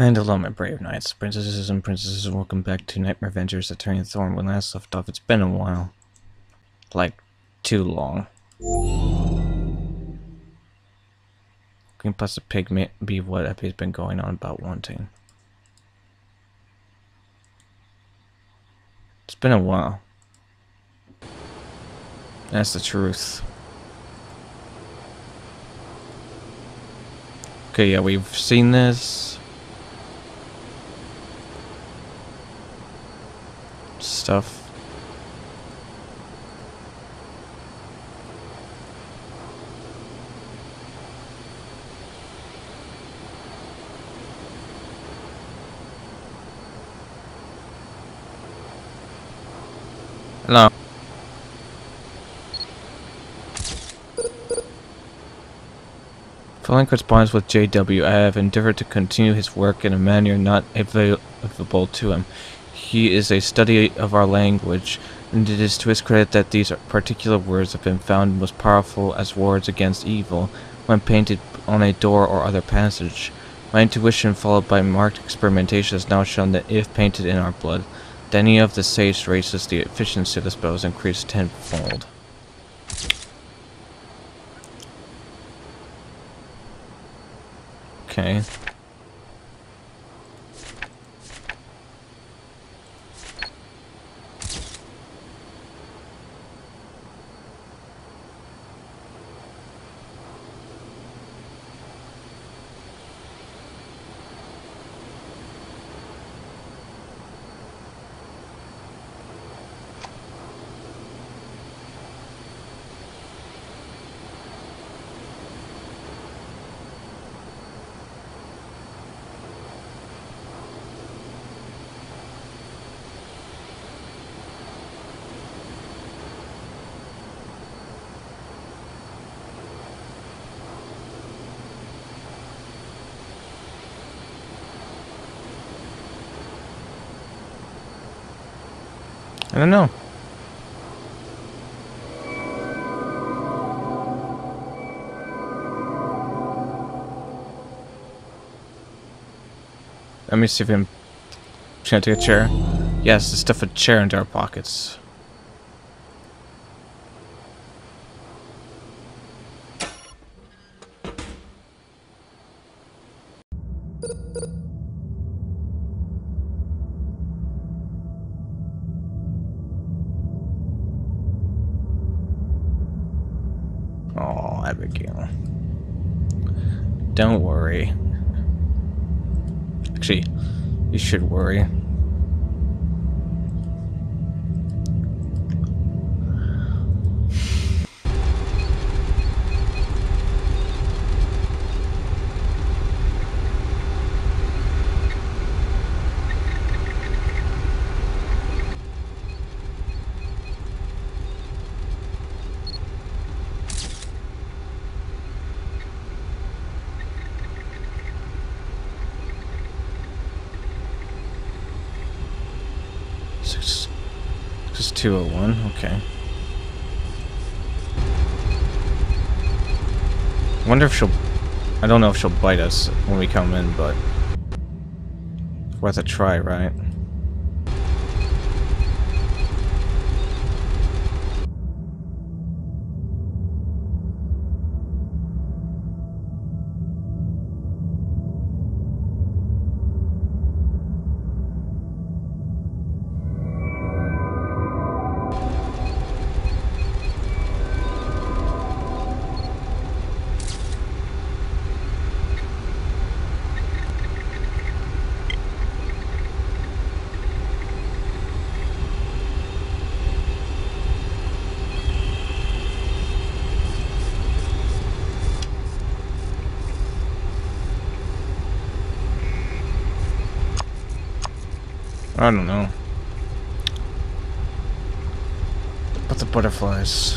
And hello, my brave knights, princesses and princesses, and welcome back to Nightmare Adventures Attorney Thorn. When last left off, it's been a while. Like, too long. Green plus the pig may be what Epi's been going on about wanting. It's been a while. That's the truth. Okay, yeah, we've seen this stuff. Hello. Following correspondence with JW, I have endeavored to continue his work in a manner not available to him. He is a study of our language, and it is to his credit that these particular words have been found most powerful as words against evil, when painted on a door or other passage. My intuition, followed by marked experimentation, has now shown that if painted in our blood, any of the sage races, the efficiency of the spell is increased tenfold. Okay. I don't know. Let me see if I'm trying to take a chair. Yes, let's stuff a chair into our pockets. Oh, Abigail. Don't worry. Actually, you should worry. Just 201, okay. Wonder if she'll... I don't know if she'll bite us when we come in, but... worth a try, right? I don't know. But the butterflies.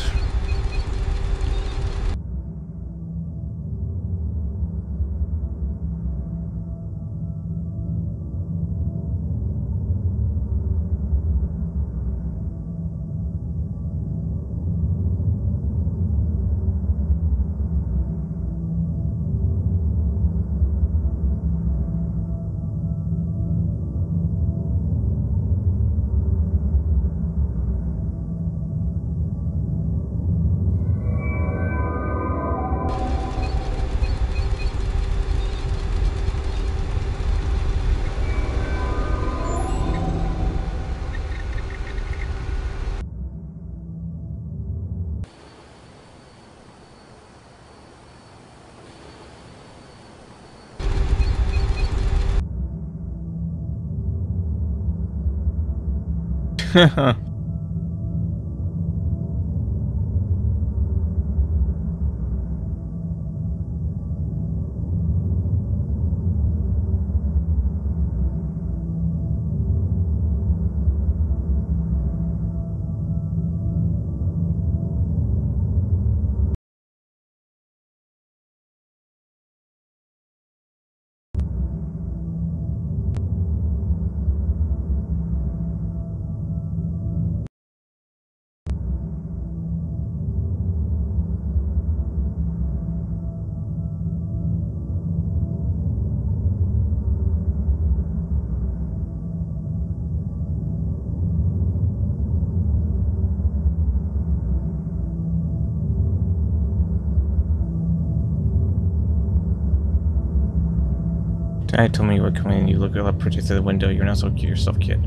Dad told me you were coming and you look a lot pretty through the window. You're not so cute yourself, kid.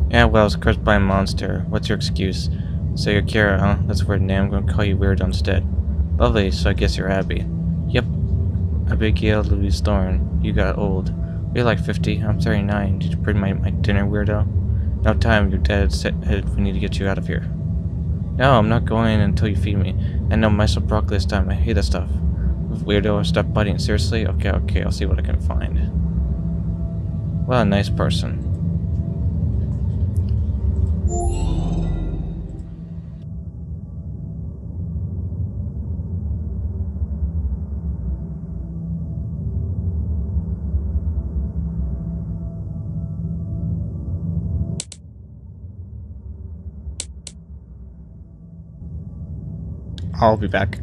Yeah, well, I was cursed by a monster. What's your excuse? So you're Kira, huh? That's weird name. I'm gonna call you Weird instead. Lovely, so I guess you're Abby. Yep. Abigail Louise Thorn. You got old. You're like 50. I'm 39. Did you bring my dinner, weirdo? No time. Your dad said we need to get you out of here. No, I'm not going until you feed me. And no mice or broccoli this time. I hate that stuff. Weirdo, stop biting. Seriously? Okay, I'll see what I can find. What a nice person. I'll be back.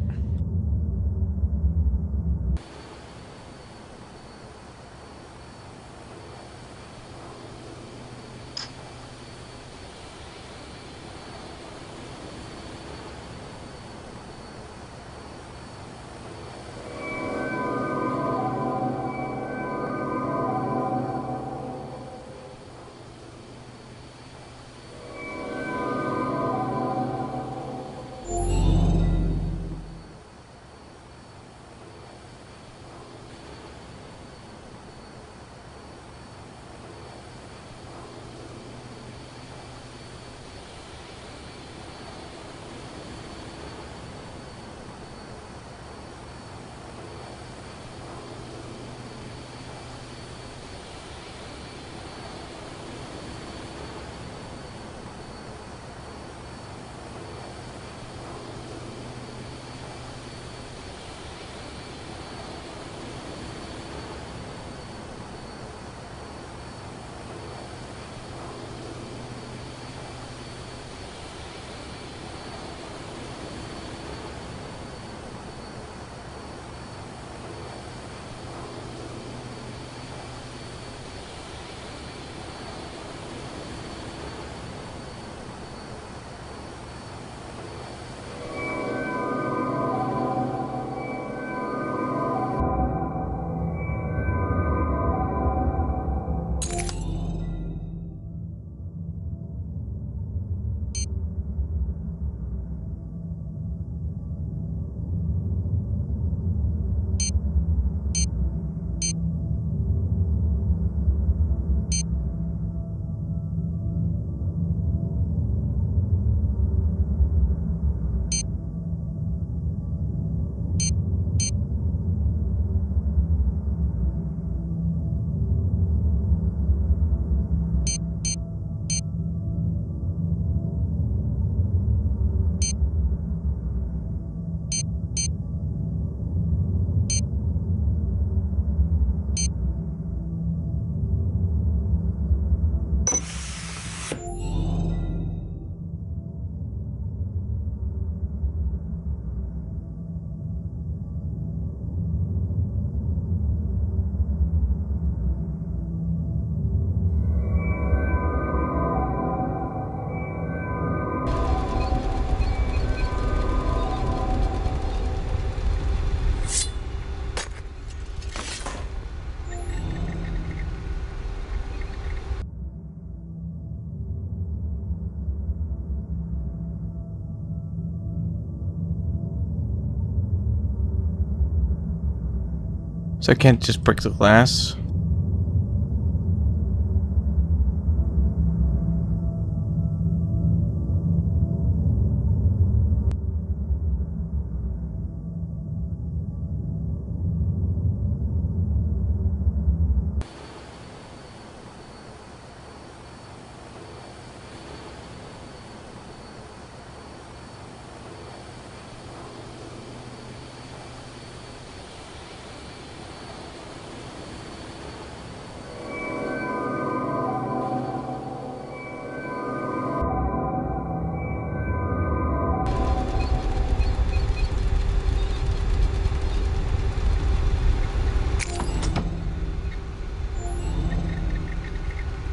So I can't just break the glass.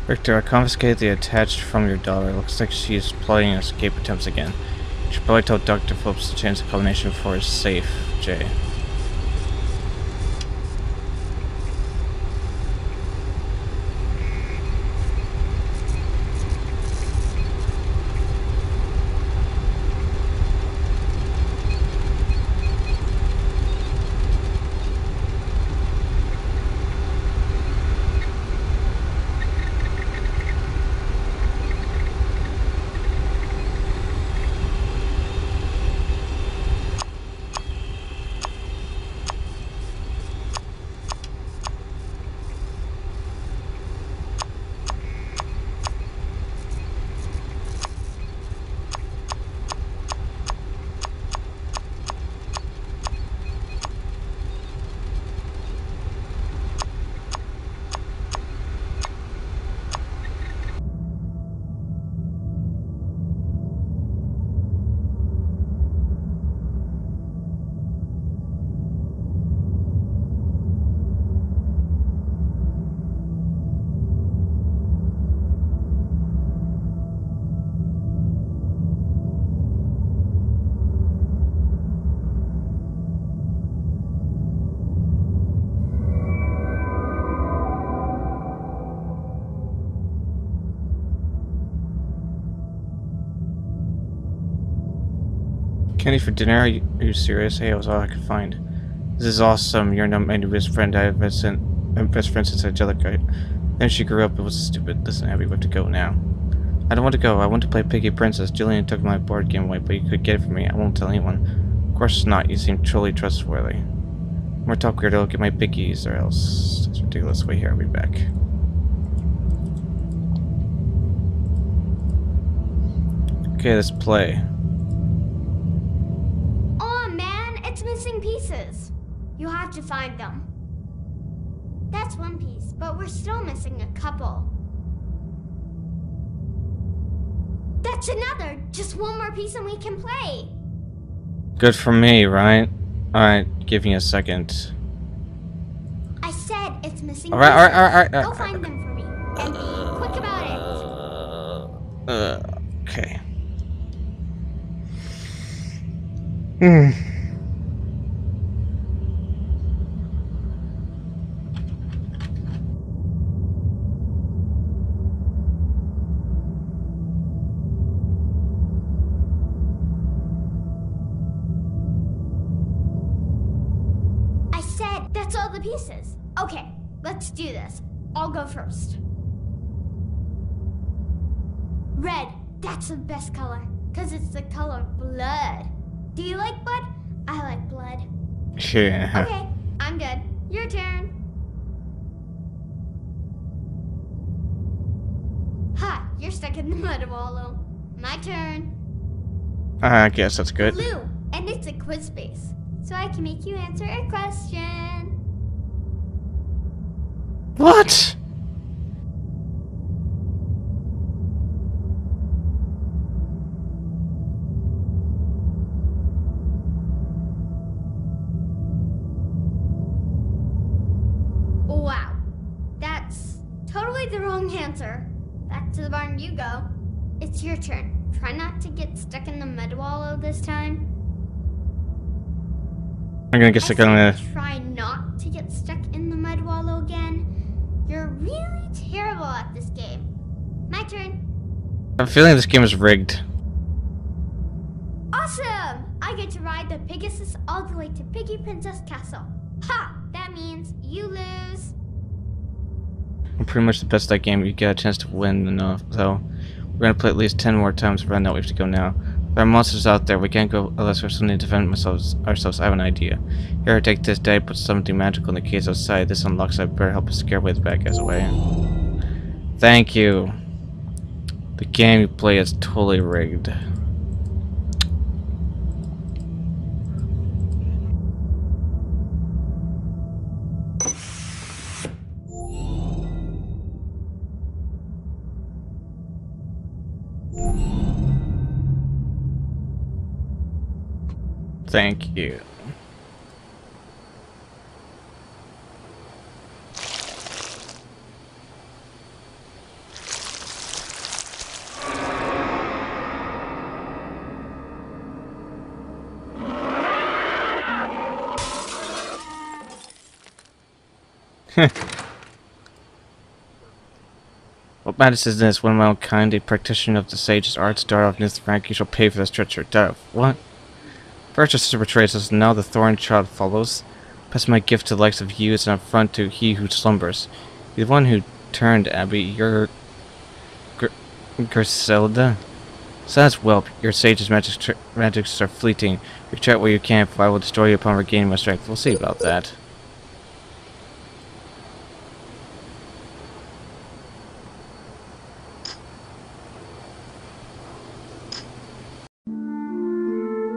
Victor, I confiscated the attached from your daughter. Looks like she's plotting escape attempts again. You should probably tell Dr. Phillips to change the combination for his safe, Jay. Candy for dinner? Are you serious? Hey, it was all I could find. This is awesome. You're not my new best friend. I'm best friend since Angelica. Then she grew up. It was stupid. Listen, Abby, we have to go now. I don't want to go. I want to play Piggy Princess. Julian took my board game away, but you could get it for me. I won't tell anyone. Of course not. You seem truly trustworthy. More talk, weirdo. Get my piggies, or else. It's ridiculous. Wait here. I'll be back. Okay, let's play. Missing pieces. You have to find them. That's one piece, but we're still missing a couple. That's another. Just one more piece and we can play. Good for me, right? Alright, give me a second. I said it's missing Alright. Go find them for me. And be quick about it. Okay. That's all the pieces. Okay, let's do this. I'll go first. Red, that's the best color, because it's the color of blood. Do you like blood? I like blood. Yeah. Okay, I'm good. Your turn. Ha, you're stuck in the mud wallow. My turn. I guess that's good. Blue, and it's a quiz space, so I can make you answer a question. What? Wow, that's totally the wrong answer. Back to the barn you go. It's your turn. Try not to get stuck in the mud wallow this time. I'm gonna get stuck on the... Try not to get stuck in the mud wallow again. You're really terrible at this game. My turn. I'm feeling this game is rigged. Awesome! I get to ride the Pegasus all the way to Piggy Princess Castle. Ha! That means you lose. I'm pretty much the best at that game. You get a chance to win enough, though. We're gonna play at least 10 more times around that. We have to go now. There are monsters out there. We can't go unless we're something to defend ourselves. I have an idea. Here, take this die, put something magical in the case outside. This unlocks. I better help us scare away the bad guys away. Thank you. The game you play is totally rigged. Thank you. What matters is this: one of my own kind, a practitioner of the sage's arts, daughter of Nithrank, you shall pay for this treachery. What? First your sister betrays us, and now the Thorn child follows. Pass my gift to the likes of you as an affront to he who slumbers. You're the one who turned, Abby. You're Griselda. Silence, whelp. Your sage's magics are fleeting. Retreat where you can, for I will destroy you upon regaining my strength. We'll see about that.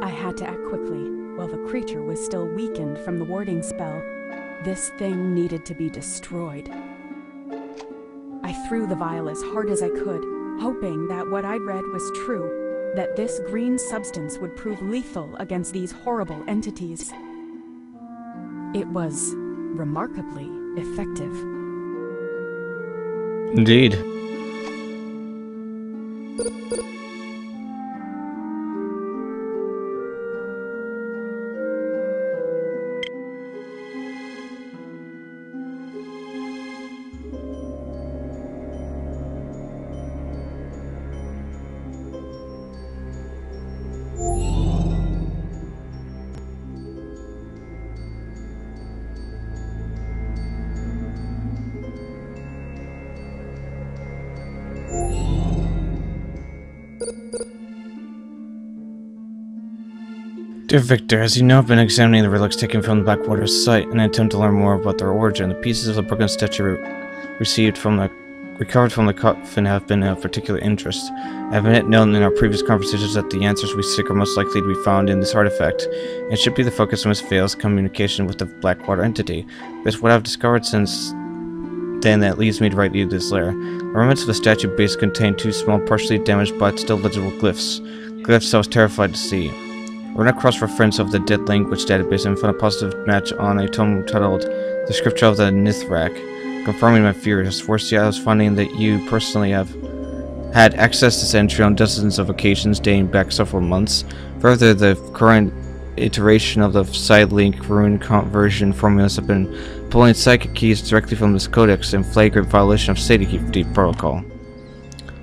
I had to act quickly, while the creature was still weakened from the warding spell. This thing needed to be destroyed. I threw the vial as hard as I could, hoping that what I'd read was true, that this green substance would prove lethal against these horrible entities. It was remarkably effective. Indeed. Dear Victor, as you know, I've been examining the relics taken from the Blackwater's site in an attempt to learn more about their origin. The pieces of the broken statue recovered from the coffin have been of particular interest. I have known in our previous conversations that the answers we seek are most likely to be found in this artifact. It should be the focus of Miss Vale's communication with the Blackwater entity. It's what I've discovered since then that leads me to write you this letter. The remnants of the statue base contain two small, partially damaged but still legible glyphs. Glyphs I was terrified to see. Run across reference of the dead language database and found a positive match on a tome titled The Scripture of the Nithrak, confirming my fears. Worse yet, I was finding that you personally have had access to this entry on dozens of occasions dating back several months. Further, the current iteration of the side-link rune conversion formulas have been pulling psychic keys directly from this codex in flagrant violation of safety protocol.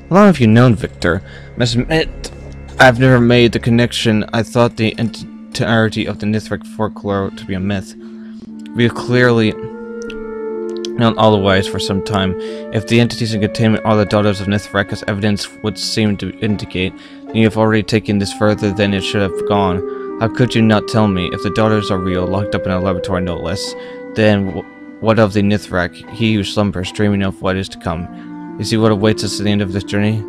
How long have you known Victor? I must admit, I've never made the connection. I thought the entirety of the Nithrak folklore to be a myth. We have clearly known otherwise for some time. If the entities in containment are the daughters of Nithrak, as evidence would seem to indicate, then you have already taken this further than it should have gone. How could you not tell me? If the daughters are real, locked up in a laboratory no less, then what of the Nithrak, he who slumbers, dreaming of what is to come? You see what awaits us at the end of this journey?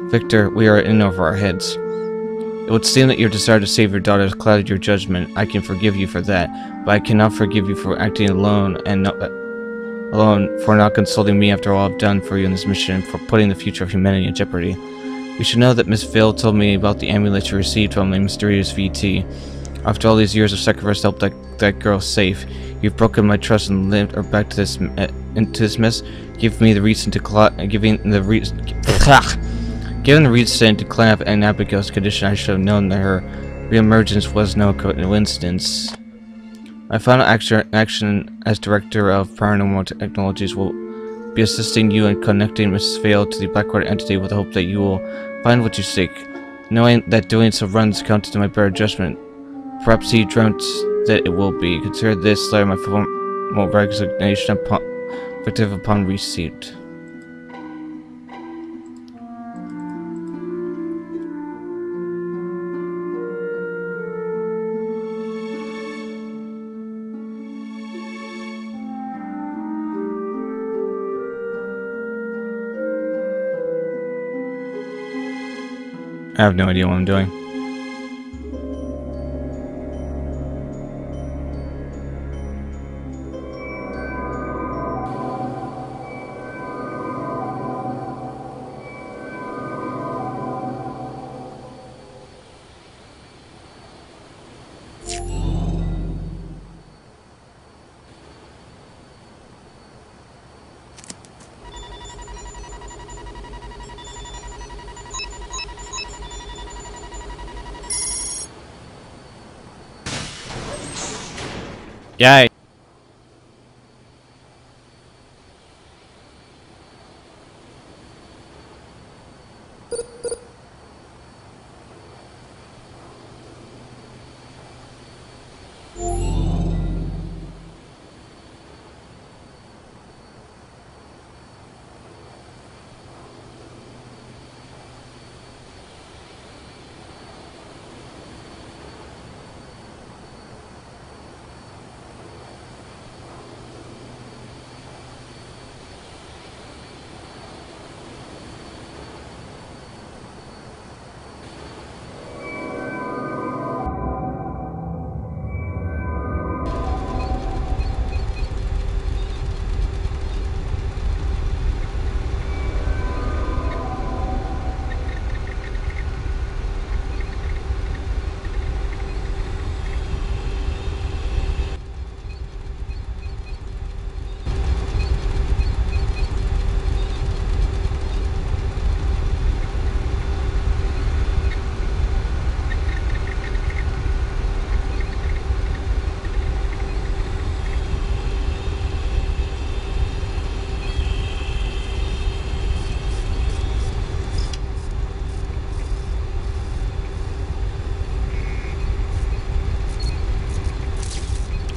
Victor, we are in over our heads. It would seem that your desire to save your daughter has clouded your judgment. I can forgive you for that, but I cannot forgive you for acting alone for not consulting me after all I've done for you in this mission and for putting the future of humanity in jeopardy. You should know that Miss Vale told me about the amulet you received from the mysterious VT. After all these years of sacrifice to help that girl safe, you've broken my trust and linked her back to this mess. Given the reason to clean up Aunt Abigail's condition, I should have known that her reemergence was no coincidence. My final action as Director of Paranormal Technologies will be assisting you in connecting Miss Vale to the Blackwater entity with the hope that you will find what you seek. Knowing that doing so runs counter to my better judgment, perhaps he dreamt that it will be. Consider this letter my formal resignation effective upon receipt. I have no idea what I'm doing. Yay.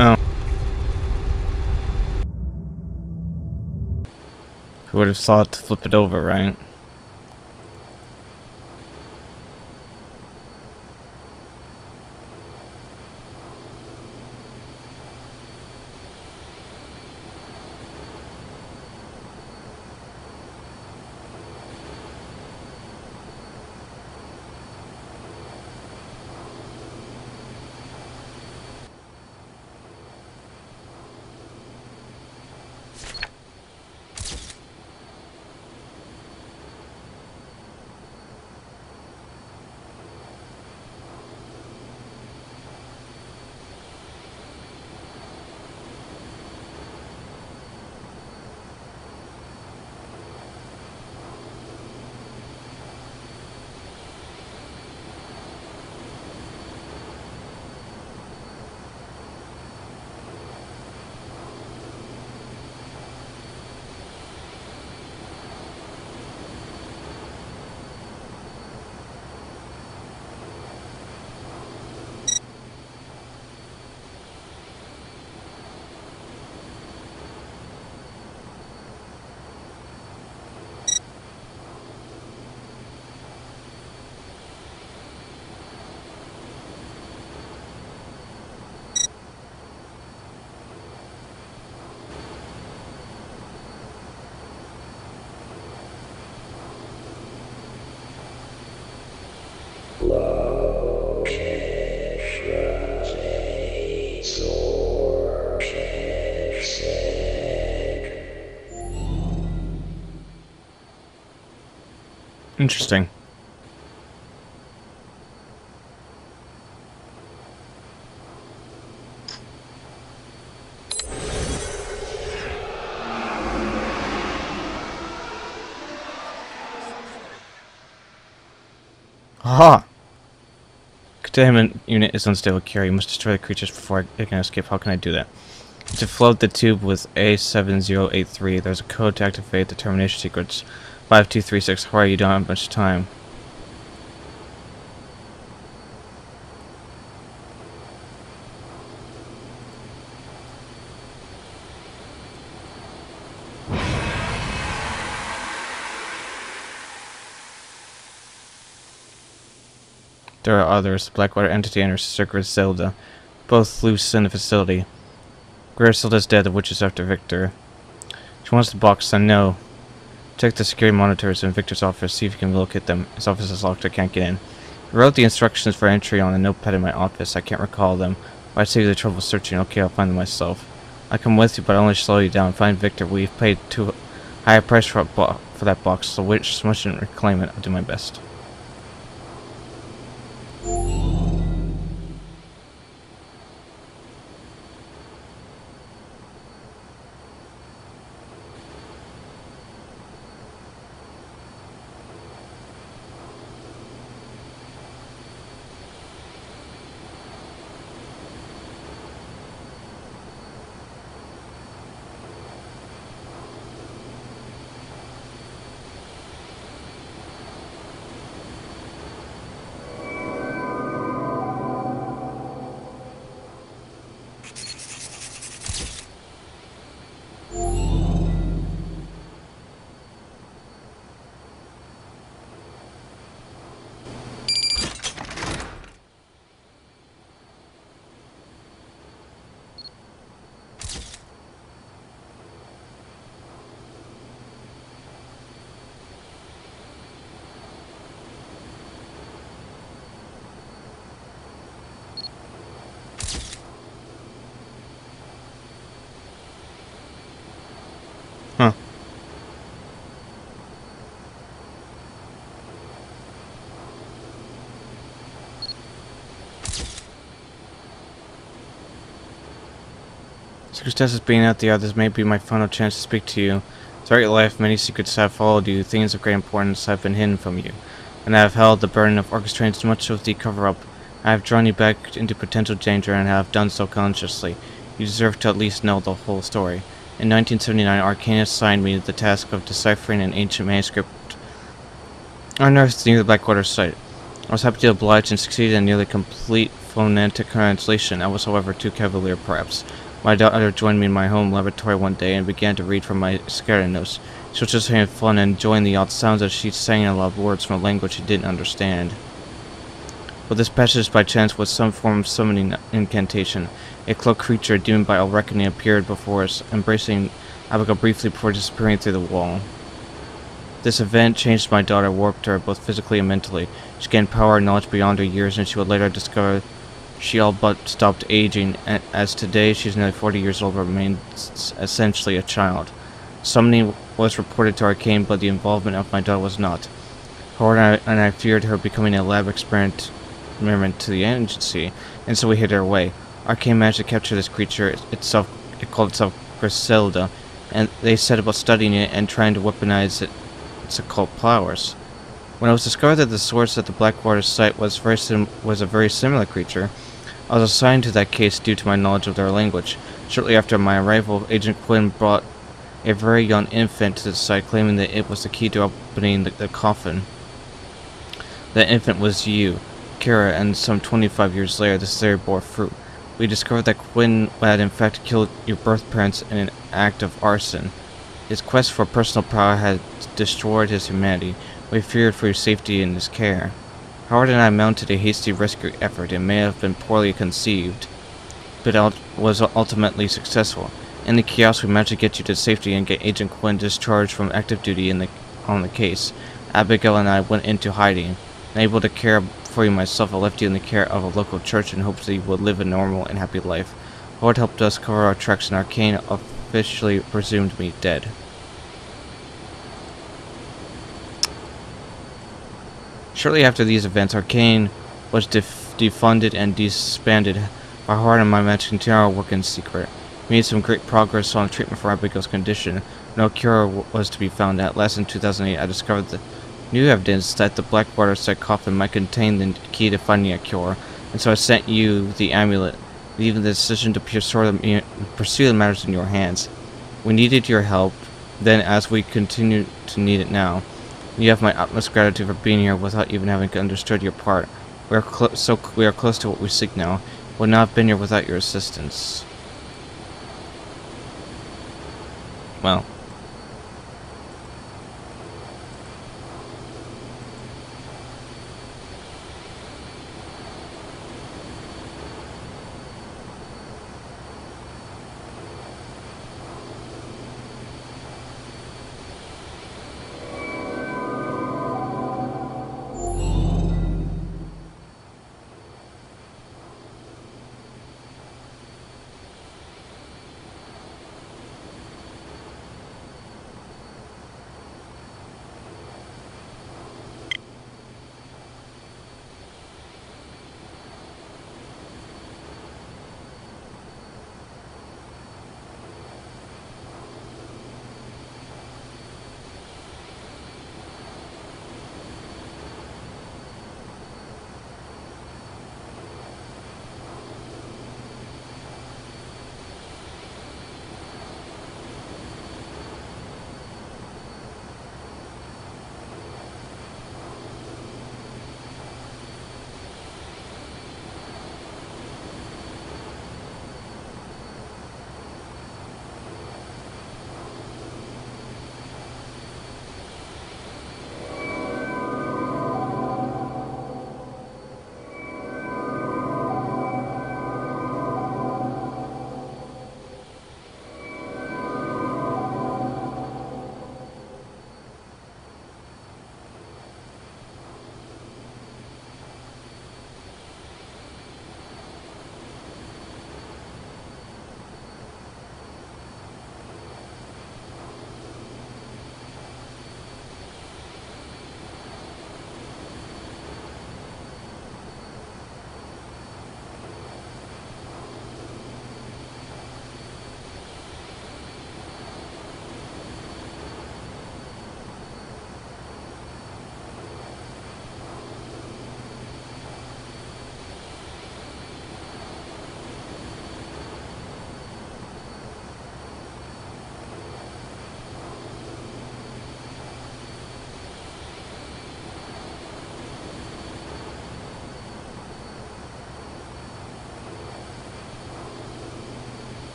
Oh. Who would have thought to flip it over, right? Interesting. Aha! Containment unit is unstable. Carry. You must destroy the creatures before it can escape. How can I do that? To float the tube with A7083, there's a code to activate the termination secrets. 5236. Hurry, you don't have much time. There are others. Blackwater Entity and her sister Griselda. Both loose in the facility. Griselda's dead, the witch is after Victor. She wants the box, I know. Check the security monitors in Victor's office, see if you can locate them. His office is locked, I can't get in. I wrote the instructions for entry on a notepad in my office. I can't recall them. Why save you the trouble searching? Okay, I'll find them myself. I come with you, but I'll only slow you down. Find Victor. We've paid too high a price for that box, so witch mustn't reclaim it. I'll do my best. Circumstances being out there, this may be my final chance to speak to you. Throughout your life, many secrets have followed you, things of great importance have been hidden from you, and I have held the burden of orchestrating much of the cover-up. I have drawn you back into potential danger and have done so consciously. You deserve to at least know the whole story. In 1979, Arcane assigned me the task of deciphering an ancient manuscript unearthed near the Blackwater site. I was happy to oblige and succeeded in nearly complete phonetic translation. I was, however, too cavalier, perhaps. My daughter joined me in my home laboratory one day and began to read from my scatter notes. She was just having fun and enjoying the odd sounds as she sang aloud words from a language she didn't understand. But this passage by chance was some form of summoning incantation. A cloaked creature, deemed by all reckoning, appeared before us, embracing Abigail briefly before disappearing through the wall. This event changed my daughter, warped her both physically and mentally. She gained power and knowledge beyond her years, and she would later discover she all but stopped aging, as today she is nearly 40 years old but remains essentially a child. Summoning was reported to Arcane, but the involvement of my daughter was not. Thorn and I feared her becoming a lab experiment to the agency, and so we hid her away. Arcane managed to capture this creature. It called itself Griselda, and they set about studying it and trying to weaponize its occult powers. When it was discovered that the source at the Blackwater site was a very similar creature, I was assigned to that case due to my knowledge of their language. Shortly after my arrival, Agent Quinn brought a very young infant to the site, claiming that it was the key to opening the coffin. That infant was you, Kara, and some 25 years later, this theory bore fruit. We discovered that Quinn had in fact killed your birth parents in an act of arson. His quest for personal power had destroyed his humanity. We feared for your safety and his care. Howard and I mounted a hasty rescue effort. It may have been poorly conceived, but was ultimately successful. In the chaos, we managed to get you to safety and get Agent Quinn discharged from active duty on the case. Abigail and I went into hiding. Unable to care for you myself, I left you in the care of a local church in hopes that you would live a normal and happy life. Howard helped us cover our tracks, and Arcane officially presumed me dead. Shortly after these events, Arcane was defunded and disbanded. Our Howard and my managed to continue our work in secret. We made some great progress on treatment for Abigail's condition. No cure was to be found. At last, in 2008, I discovered the new evidence that the Blackwater site coffin might contain the key to finding a cure, and so I sent you the amulet, leaving the decision to pursue the matters in your hands. We needed your help then, as we continue to need it now. You have my utmost gratitude for being here without even having understood your part. We are close to what we seek now. We would not have been here without your assistance. Well.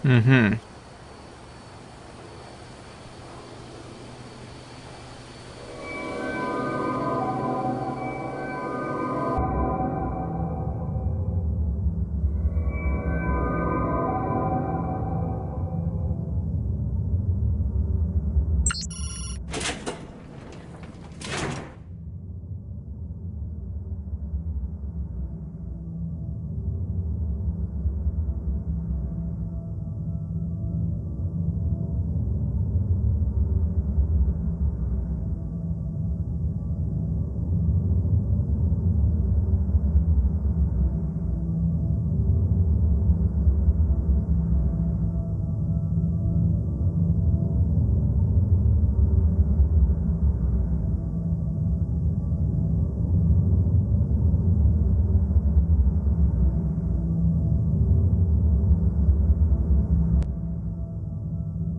Mm-hmm.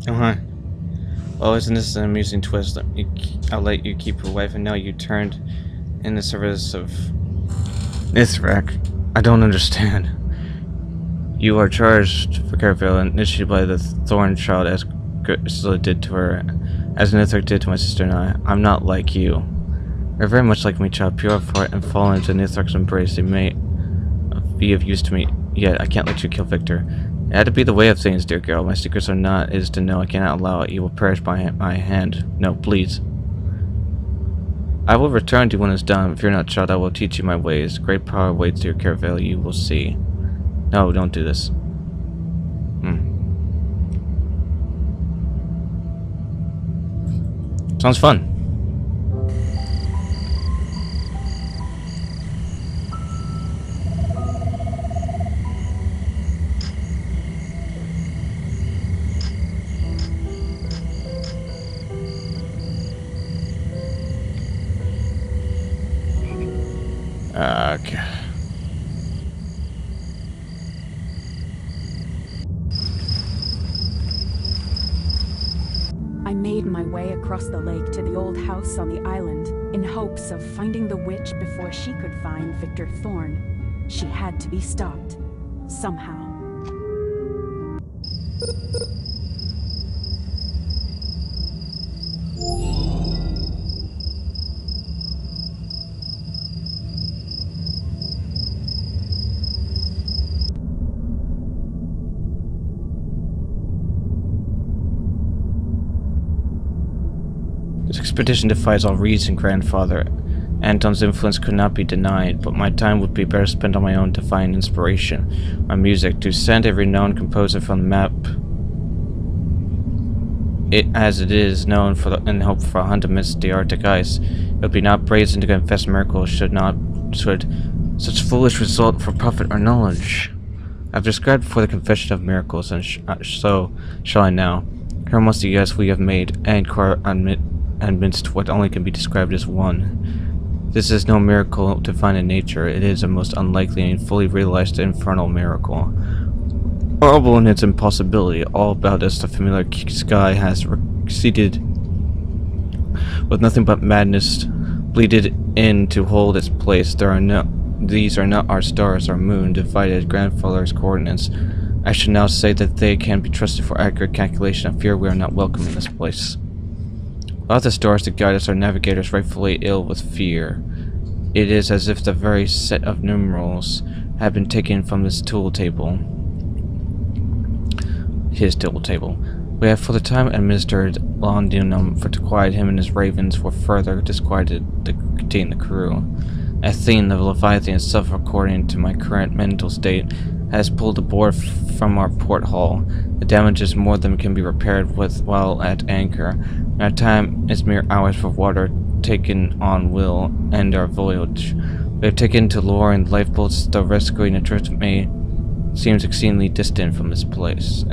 Uh-huh. Oh, isn't this an amusing twist? I'll let you keep your wife, and now you turned in the service of Nithrak. I don't understand. You are charged for Caravel, initiated by the Thorn child, as Ursula did to her, as Nithrak did to my sister and I. I'm not like you. You're very much like me, child, pure of heart and fallen into Nithrak's embrace. They may be of use to me, yet I can't let you kill Victor. It had to be the way of things, dear girl. My secrets are not is to know. I cannot allow it. You will perish by my hand. No, please. I will return to you when it's done. Fear not, child. I will teach you my ways. Great power waits dear Caravel. You will see. No, don't do this. Sounds fun. Okay. I made my way across the lake to the old house on the island in hopes of finding the witch before she could find Victor Thorn. She had to be stopped. Somehow. This expedition defies all reason, grandfather. Anton's influence could not be denied, but my time would be better spent on my own divine inspiration. My music, to send a renowned composer from the map, as it is known for in hope for a hunt amidst the Arctic ice. It would be not brazen to confess miracles should such foolish result for profit or knowledge. I've described before the confession of miracles, and so shall I now. Here must the yes we have made, and amidst what only can be described as one. This is no miracle to find in nature. It is a most unlikely and fully realized infernal miracle. Horrible in its impossibility. All about us the familiar sky has receded, with nothing but madness bleeded in to hold its place. These are not our stars, our moon, divided grandfather's coordinates. I should now say that they can be trusted for accurate calculation. I fear we are not welcome in this place. Without the stars to guide us, our navigators rightfully ill with fear. It is as if the very set of numerals had been taken from his tool table. We have for the time administered laudanum to quiet him, and his ravens were further disquieted to contain the crew. Athene, the Leviathan itself, according to my current mental state, has pulled the board from our port hull. The damage is more than can be repaired with while at anchor. Our time is mere hours for water taken on will end our voyage. We have taken to lowering lifeboats, though rescuing a drift may seems exceedingly distant from this place.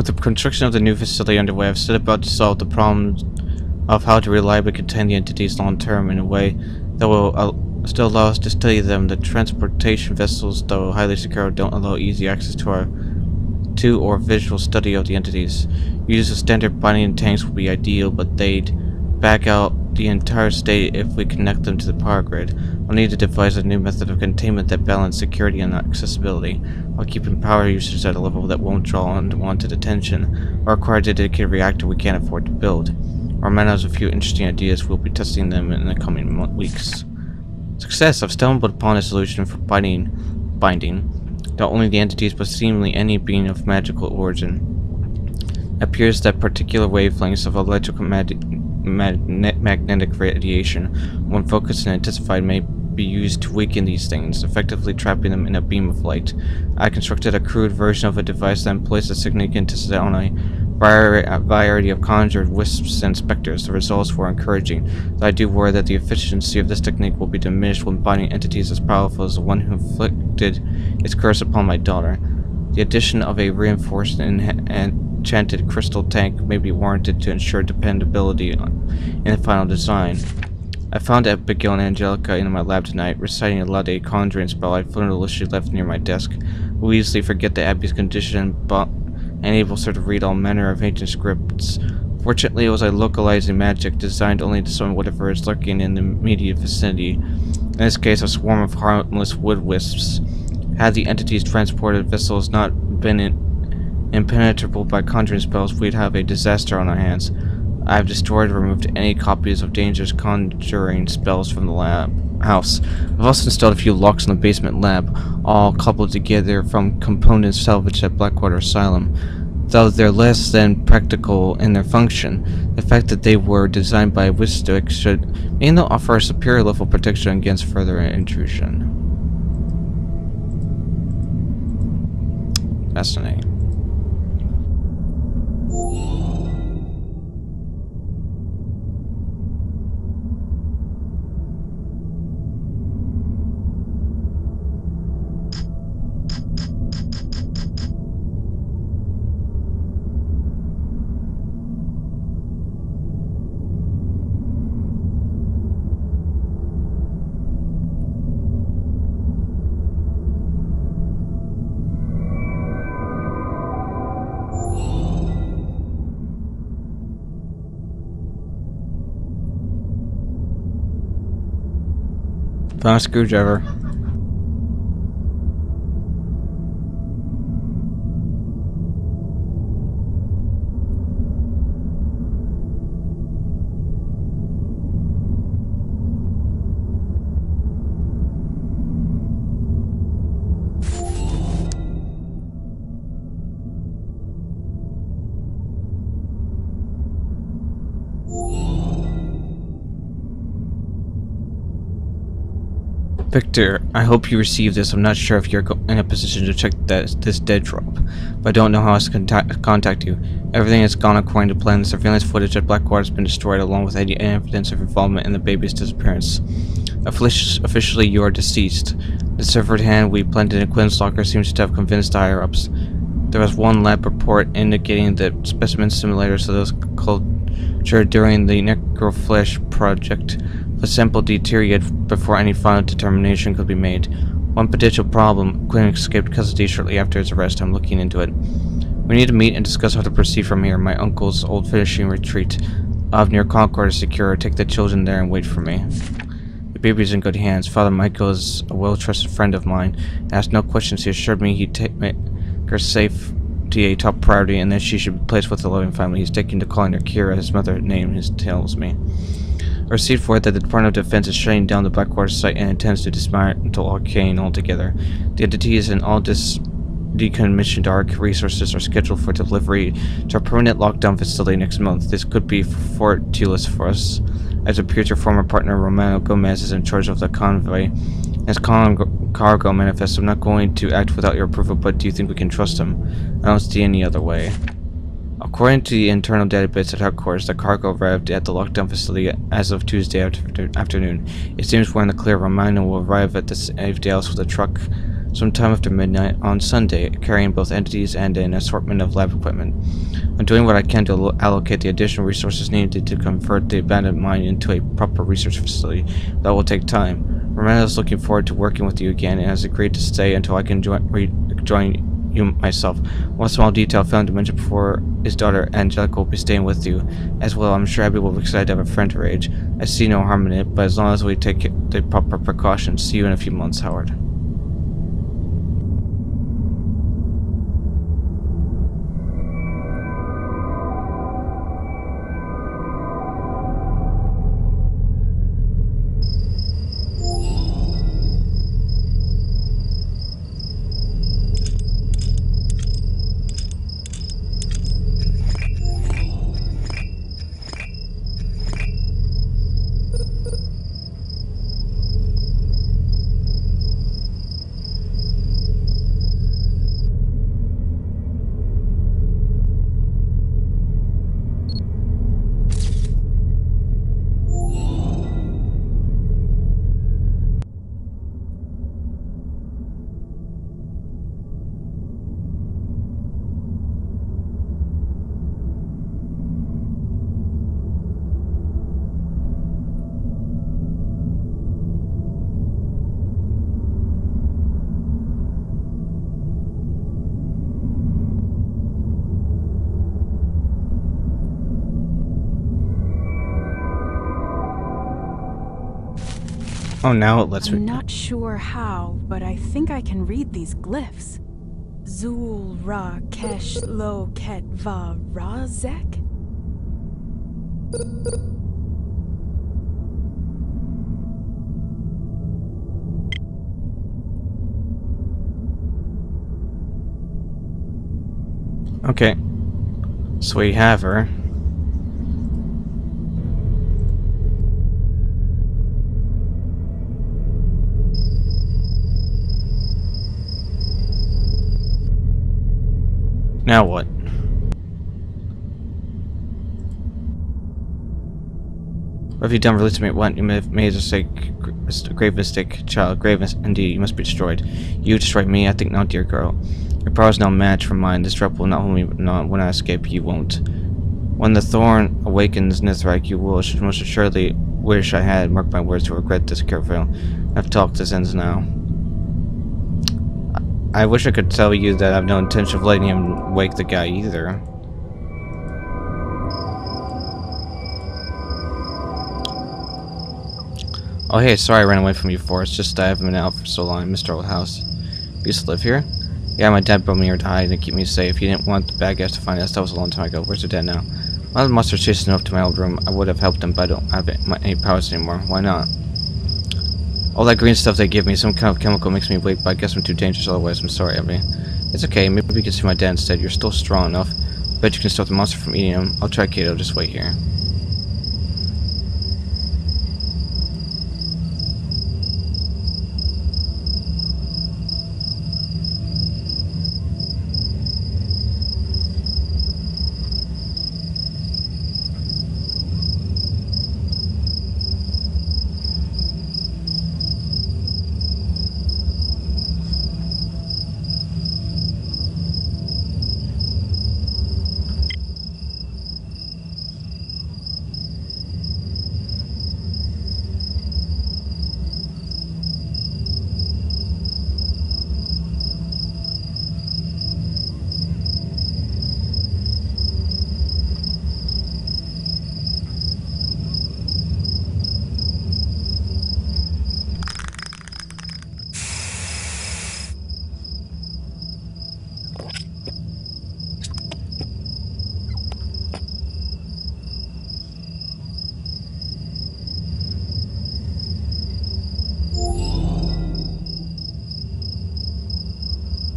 With the construction of the new facility underway, I've set about to solve the problems of how to reliably contain the entities long term in a way that will still allow us to study them. The transportation vessels, though highly secure, don't allow easy access to or visual study of the entities. Use of standard binding tanks would be ideal, but they'd back out the entire state if we connect them to the power grid. We'll need to devise a new method of containment that balances security and accessibility, while keeping power usage at a level that won't draw unwanted attention, or require a dedicated reactor we can't afford to build. Our man has a few interesting ideas. We'll be testing them in the coming weeks. Success! I've stumbled upon a solution for binding not only the entities but seemingly any being of magical origin. It appears that particular wavelengths of electrical magnetic radiation, when focused and intensified, may be used to weaken these things, effectively trapping them in a beam of light. I constructed a crude version of a device that employs the signaling intensity on a variety of conjured wisps and specters. The results were encouraging, though I do worry that the efficiency of this technique will be diminished when binding entities as powerful as the one who inflicted its curse upon my daughter. The addition of a reinforced and enchanted crystal tank may be warranted to ensure dependability in the final design. I found Abigail and Angelica in my lab tonight, reciting aloud a conjuring spell I foolishly left near my desk. We easily forget that Abby's condition enables her to read all manner of ancient scripts. Fortunately, it was a localizing magic designed only to summon whatever is lurking in the immediate vicinity. In this case, a swarm of harmless wood wisps. Had the entities transported vessels not been impenetrable by conjuring spells, we'd have a disaster on our hands. I have destroyed or removed any copies of dangerous conjuring spells from the house. I've also installed a few locks in the basement lab, all coupled together from components salvaged at Blackwater Asylum. Though they're less than practical in their function, the fact that they were designed by Wistic should mean they'll offer a superior level of protection against further intrusion. Fascinating. Found a screwdriver. Victor, I hope you received this. I'm not sure if you're in a position to check this dead drop, but I don't know how else to contact you. Everything has gone according to plan. The surveillance footage at Blackwater has been destroyed, along with any evidence of involvement in the baby's disappearance. Officially, you are deceased. The severed hand we planted in Quinn's locker seems to have convinced the higher-ups. There was one lab report indicating that specimens similar to those cultured during the necroflesh project. The sample deteriorated before any final determination could be made. One potential problem: Quinn escaped custody shortly after his arrest. I'm looking into it. We need to meet and discuss how to proceed from here. My uncle's old fishing retreat near Concord is secure. Take the children there and wait for me. The baby's in good hands. Father Michael is a well-trusted friend of mine. I asked no questions. He assured me he'd take her safety a top priority and that she should be placed with a loving family. He's taking to calling her Kira, his mother name, tells me. I received word that the Department of Defense is shutting down the Blackwater site and intends to dismantle Arcane altogether. The entities and all decommissioned ARC resources are scheduled for delivery to a permanent lockdown facility next month. This could be fortuitous for us, as it appears your former partner Romano Gomez is in charge of the convoy. As cargo manifests, I'm not going to act without your approval, but do you think we can trust him? I don't see any other way. According to the internal database at headquarters, the cargo arrived at the lockdown facility as of Tuesday afternoon. It seems we're in the clear. Romano will arrive at the safe Dallas with a truck sometime after midnight on Sunday, carrying both entities and an assortment of lab equipment. I'm doing what I can to allocate the additional resources needed to convert the abandoned mine into a proper research facility. That will take time. Romano is looking forward to working with you again and has agreed to stay until I can join you myself. One small detail I failed to mention before: his daughter Angelica will be staying with you as well. I'm sure Abby will be excited to have a friend her age. I see no harm in it, but as long as we take the proper precautions. See you in a few months, Howard. Oh, now it lets me. I'm not sure how, but I think I can read these glyphs. Zul Ra Kesh Lo Ket Va Ra Zek? Okay. So we have her. Now what? What have you done related to me? What? You may have made a grave mistake, child. Grave indeed. You must be destroyed. You destroyed me? I think not, dear girl. Your power is no match for mine. This trap will not hold me. Not when I escape, you won't. When the Thorn awakens Nithrak, you will most assuredly wish I had. Mark my words to regret this caravel. I've talked. This ends now. I wish I could tell you that I have no intention of letting him wake the guy either. Oh hey, sorry I ran away from you for. It's just I haven't been out for so long. I missed our old house. You used to live here? Yeah, my dad brought me here to hide and keep me safe. He didn't want the bad guys to find us. That was a long time ago. Where's your dad now? One of the monsters chasing him up to my old room. I would have helped him, but I don't have any powers anymore. Why not? All that green stuff they give me, some kind of chemical makes me weak, but I guess I'm too dangerous otherwise. I'm sorry, Abby. It's okay, maybe we can see my dad instead. You're still strong enough. Bet you can stop the monster from eating him. I'll try, Kato. Just wait here.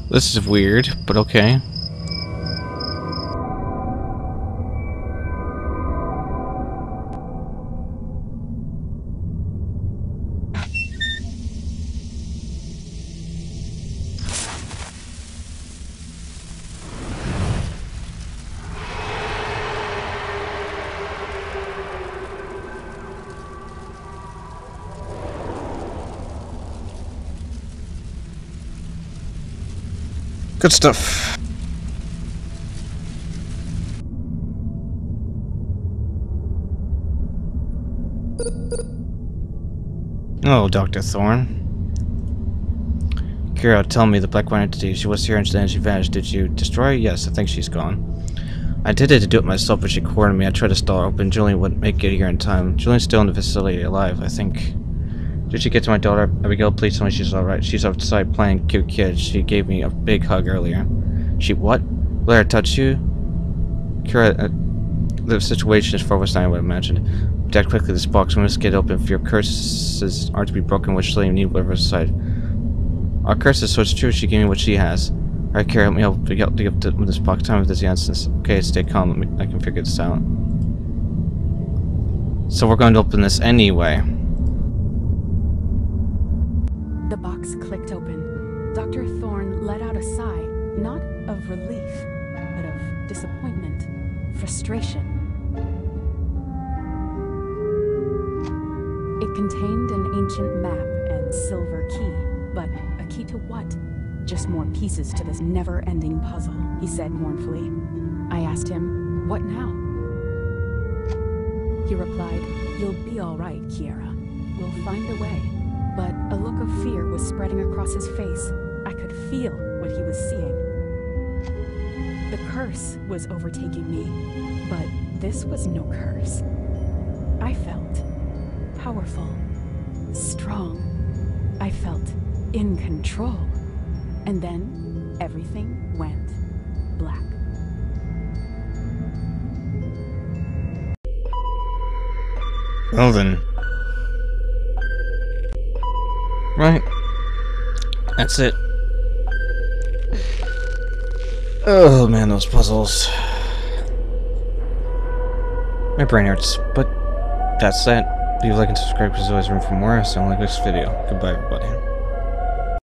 This is weird, but okay. Good stuff. Oh, Dr. Thorn. Kira, tell me, the black white entity, she was here and then she vanished. Did you destroy her? Yes, I think she's gone. I did it to do it myself, but she cornered me. I tried to stall her open. Julian wouldn't make it here in time. Julian's still in the facility, alive, I think. Did she get to my daughter? Abigail, please tell me she's alright. She's outside playing cute kid. She gave me a big hug earlier. She what? Let her touch you? Kira, the situation is far worse than I would have imagined. Dad, quickly, this box. We must get it open. If your curses are to be broken, which still you need whatever's inside. Our curses, so it's true. She gave me what she has. Alright, Kira, help me help dig up this box. Time with this instance. Okay, stay calm. I can figure this out. So we're going to open this anyway. The box clicked open. Dr. Thorn let out a sigh, not of relief, but of disappointment, frustration. It contained an ancient map and silver key, but a key to what? Just more pieces to this never-ending puzzle, he said mournfully. I asked him, what now? He replied, you'll be all right, Kiera. We'll find a way. But a look of fear was spreading across his face. I could feel what he was seeing. The curse was overtaking me, but this was no curse. I felt powerful, strong. I felt in control. And then everything went black. Well then. Right. That's it. Oh man, those puzzles. My brain hurts, but that's that. Leave a like and subscribe because there's always room for more. So I'll like this video. Goodbye, everybody.